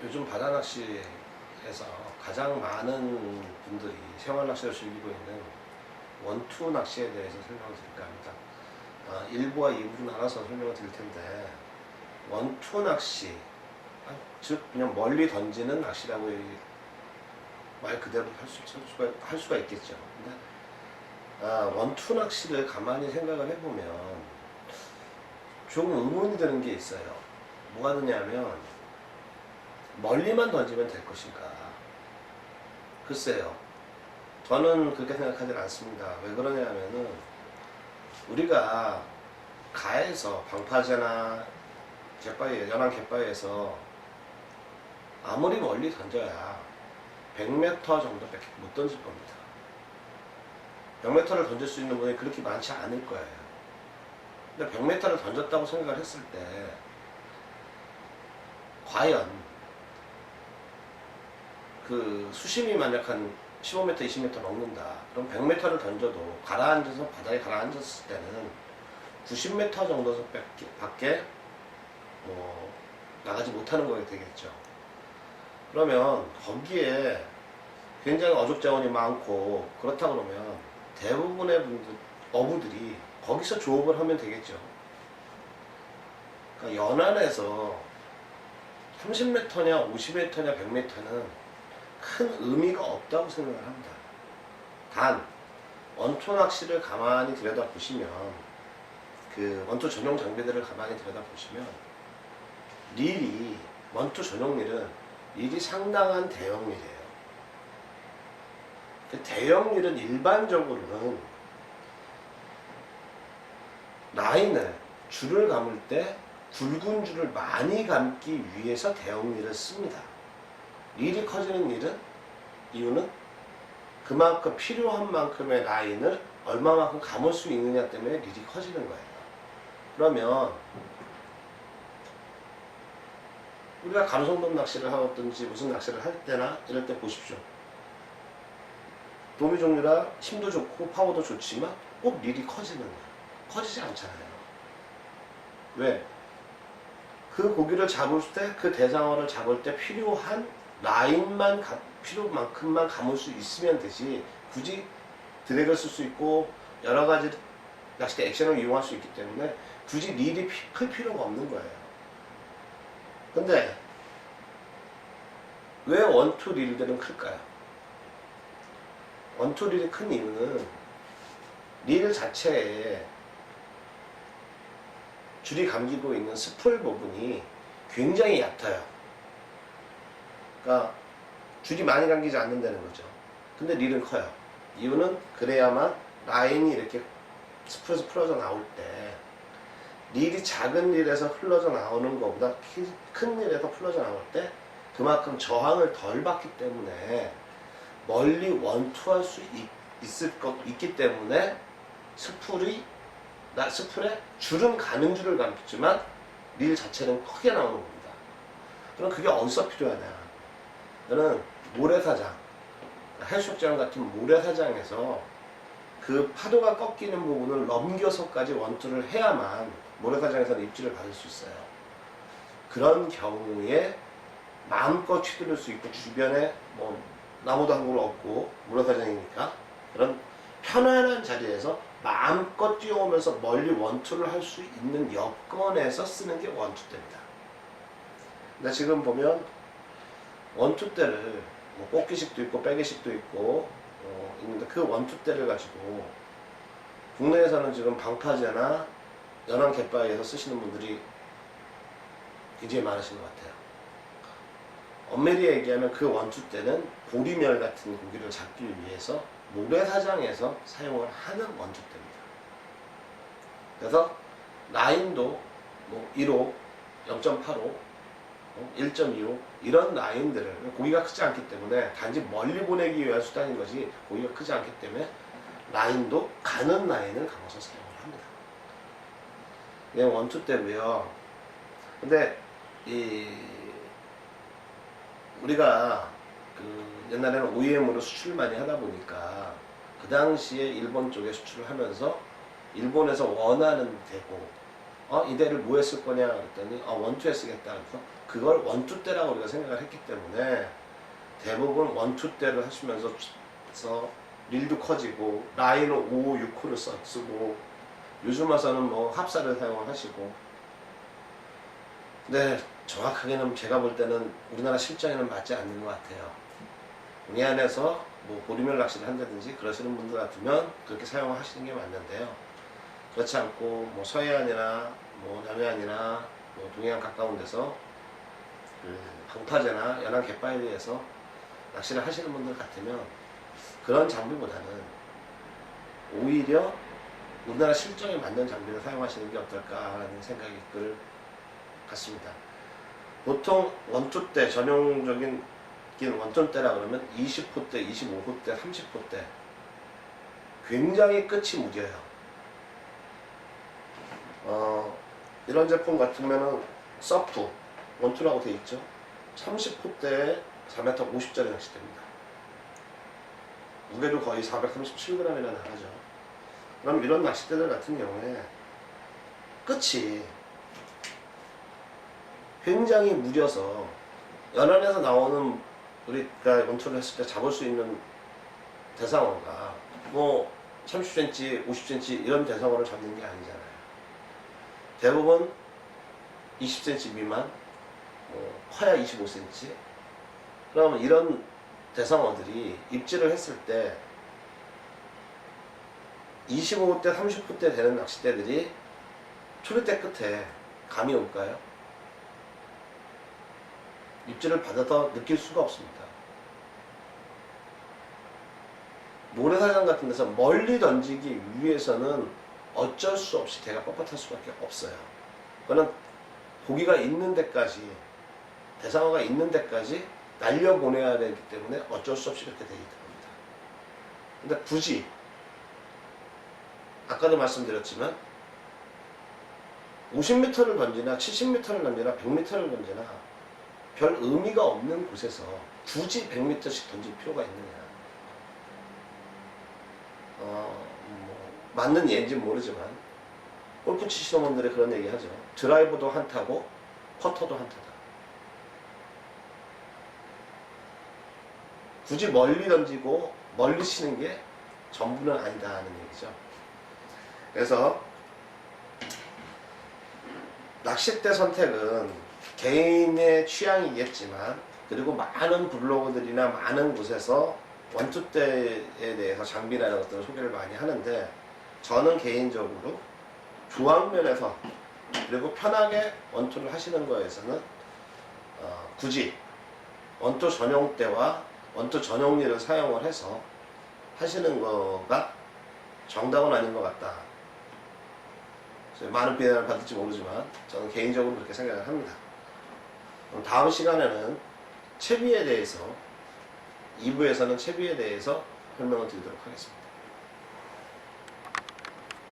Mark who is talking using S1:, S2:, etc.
S1: 요즘 바다 낚시에서 가장 많은 분들이 생활 낚시를 즐기고 있는 원투 낚시에 대해서 설명을 드릴까 합니다. 1부와 2부로 나눠서 설명을 드릴 텐데, 원투 낚시, 즉 그냥 멀리 던지는 낚시라고 말 그대로 할 수가 있겠죠. 근데 원투 낚시를 가만히 생각을 해보면 조금 의문이 드는 게 있어요. 뭐가 드냐면, 멀리만 던지면 될 것인가? 글쎄요, 저는 그렇게 생각하지 않습니다. 왜 그러냐면은, 우리가 가에서 방파제나 갯바위, 연안 갯바위에서 아무리 멀리 던져야 100m 정도밖에 못 던질 겁니다. 100m를 던질 수 있는 분이 그렇게 많지 않을 거예요. 근데 100m를 던졌다고 생각을 했을 때, 과연 그 수심이 만약 한 15m, 20m 넘는다. 그럼 100m를 던져도 가라앉아서 바다에 가라앉았을 때는 90m 정도밖에 나가지 못하는 거게 되겠죠. 그러면 거기에 굉장히 어족 자원이 많고, 그렇다 그러면 대부분의 어부들이 거기서 조업을 하면 되겠죠. 그러니까 연안에서 30m냐 50m냐 100m는 큰 의미가 없다고 생각을 합니다. 단 원투 낚시를 가만히 들여다보시면, 그 원투 전용 장비들을 가만히 들여다보시면, 원투 전용 릴이 상당한 대형 릴이에요. 그 대형 릴은 일반적으로는 라인을, 줄을 감을 때 굵은 줄을 많이 감기 위해서 대형 릴을 씁니다. 릴이 커지는 이유는 그만큼 필요한 만큼의 라인을 얼마만큼 감을 수 있느냐 때문에 릴이 커지는 거예요. 그러면 우리가 감성돔 낚시를 하든지 무슨 낚시를 할 때나 이럴 때 보십시오. 도미 종류라 힘도 좋고 파워도 좋지만 꼭 릴이 커지는 거예요. 커지지 않잖아요. 왜? 그 고기를 잡을 때, 그 대상어를 잡을 때 필요한 라인만 필요만큼만 감을 수 있으면 되지, 굳이 드랙을 쓸 수 있고 여러 가지 낚싯대 액션을 이용할 수 있기 때문에 굳이 릴이 클 필요가 없는 거예요. 근데 왜 원투 릴들은 클까요? 원투 릴이 큰 이유는 릴 자체에 줄이 감기고 있는 스풀 부분이 굉장히 얕아요. 그러니까 줄이 많이 감기지 않는다는 거죠. 근데 릴은 커요. 이유는 그래야만 라인이 이렇게 스풀에서 풀어져 나올 때, 릴이 작은 릴에서 흘러져 나오는 것보다 큰 릴에서 풀어져 나올 때 그만큼 저항을 덜 받기 때문에 멀리 원투할 수 있기 때문에 스풀에 줄은 가는 줄을 감지만 릴 자체는 크게 나오는 겁니다. 그럼 그게 어디서 필요하냐? 저는 모래사장, 해수욕장 같은 모래사장에서 그 파도가 꺾이는 부분을 넘겨서까지 원투를 해야만 모래사장에서는 입질을 받을 수 있어요. 그런 경우에 마음껏 휘두를 수 있고, 주변에 나무도 한 그루 없고 모래사장이니까 그런 편안한 자리에서 마음껏 뛰어오면서 멀리 원투를 할 수 있는 여건에서 쓰는 게 원투대입니다. 근데 지금 보면 원투대를 뽑기식도 있고 빼기식도 있고 있는데, 그 원투대를 가지고 국내에서는 지금 방파제나 연안 갯바위에서 쓰시는 분들이 굉장히 많으신 것 같아요. 엄밀히 얘기하면 그 원투대는 보리멸 같은 고기를 잡기 위해서 모래사장에서 사용을 하는 원투대입니다. 그래서 라인도 1호, 0.85, 1.25 이런 라인들을, 고기가 크지 않기 때문에 단지 멀리 보내기 위한 수단인 것이, 고기가 크지 않기 때문에 라인도 가는 라인을 감아서 사용을 합니다. 이게 원투대고요. 근데 우리가 옛날에는 OEM으로 수출을 많이 하다 보니까 그 당시에 일본 쪽에 수출을 하면서 일본에서 원하는 대고, 이 대를 뭐에 쓸 거냐 그랬더니 원투에 쓰겠다. 그래서 그걸 원투대라고 우리가 생각을 했기 때문에 대부분 원투대를 하시면서 릴도 커지고 라인을 5, 6호를 쓰고 요즘 와서는 뭐 합사를 사용을 하시고. 근데 정확하게는 제가 볼 때는 우리나라 실정에는 맞지 않는 것 같아요. 이 안에서 뭐 보리멸 낚시를 한다든지 그러시는 분들 같으면 그렇게 사용하시는 게 맞는데요. 그렇지 않고 뭐 서해안이나 뭐 남해안이나 뭐 동해안 가까운 데서 그 방파제나 연안 갯바위에서 낚시를 하시는 분들 같으면 그런 장비보다는 오히려 우리나라 실정에 맞는 장비를 사용하시는 게 어떨까 하는 생각이 들 같습니다. 보통 원투대, 전용적인 원투대라 그러면 20호대, 25호대, 30호대 굉장히 끝이 무뎌요. 이런 제품 같으면은 서프 원투라고 되어 있죠. 30호대에 4m 50짜리 낚싯대입니다. 무게도 거의 437g이나 나가죠. 그럼 이런 낚싯대들 같은 경우에 끝이 굉장히 무뎌서 연안에서 나오는 우리가 원투를 했을 때 잡을 수 있는 대상어가 뭐 30cm, 50cm 이런 대상어를 잡는 게 아니잖아요. 대부분 20cm 미만, 뭐 커야 25cm. 그러면 이런 대상어들이 입질을 했을 때 25대, 30대 되는 낚싯대들이 초리대 끝에 감이 올까요? 입질을 받아서 느낄 수가 없습니다. 모래사장 같은 데서 멀리 던지기 위해서는 어쩔 수 없이 대가 뻣뻣할 수밖에 없어요. 그거는 고기가 있는 데까지, 대상어가 있는 데까지 날려보내야 되기 때문에 어쩔 수 없이 그렇게 되기 때문입니다. 근데 굳이 아까도 말씀드렸지만 50m를 던지나 70m를 던지나 100m를 던지나 별 의미가 없는 곳에서 굳이 100m씩 던질 필요가 있느냐. 맞는 예인지는 모르지만 골프 치시는 분들이 그런 얘기 하죠. 드라이버도 한타고 퍼터도 한타다. 굳이 멀리 던지고 멀리 치는 게 전부는 아니다 하는 얘기죠. 그래서 낚싯대 선택은 개인의 취향이겠지만, 그리고 많은 블로그들이나 많은 곳에서 원투대에 대해서 장비라는 것들을 소개를 많이 하는데, 저는 개인적으로 조항면에서 그리고 편하게 원투를 하시는 거에서는 굳이 원투 전용대와 원투 전용리를 사용을 해서 하시는 거가 정답은 아닌 것 같다. 많은 비난을 받을지 모르지만 저는 개인적으로 그렇게 생각을 합니다. 그럼 다음 시간에는 채비에 대해서, 2부에서는 채비에 대해서 설명을 드리도록 하겠습니다.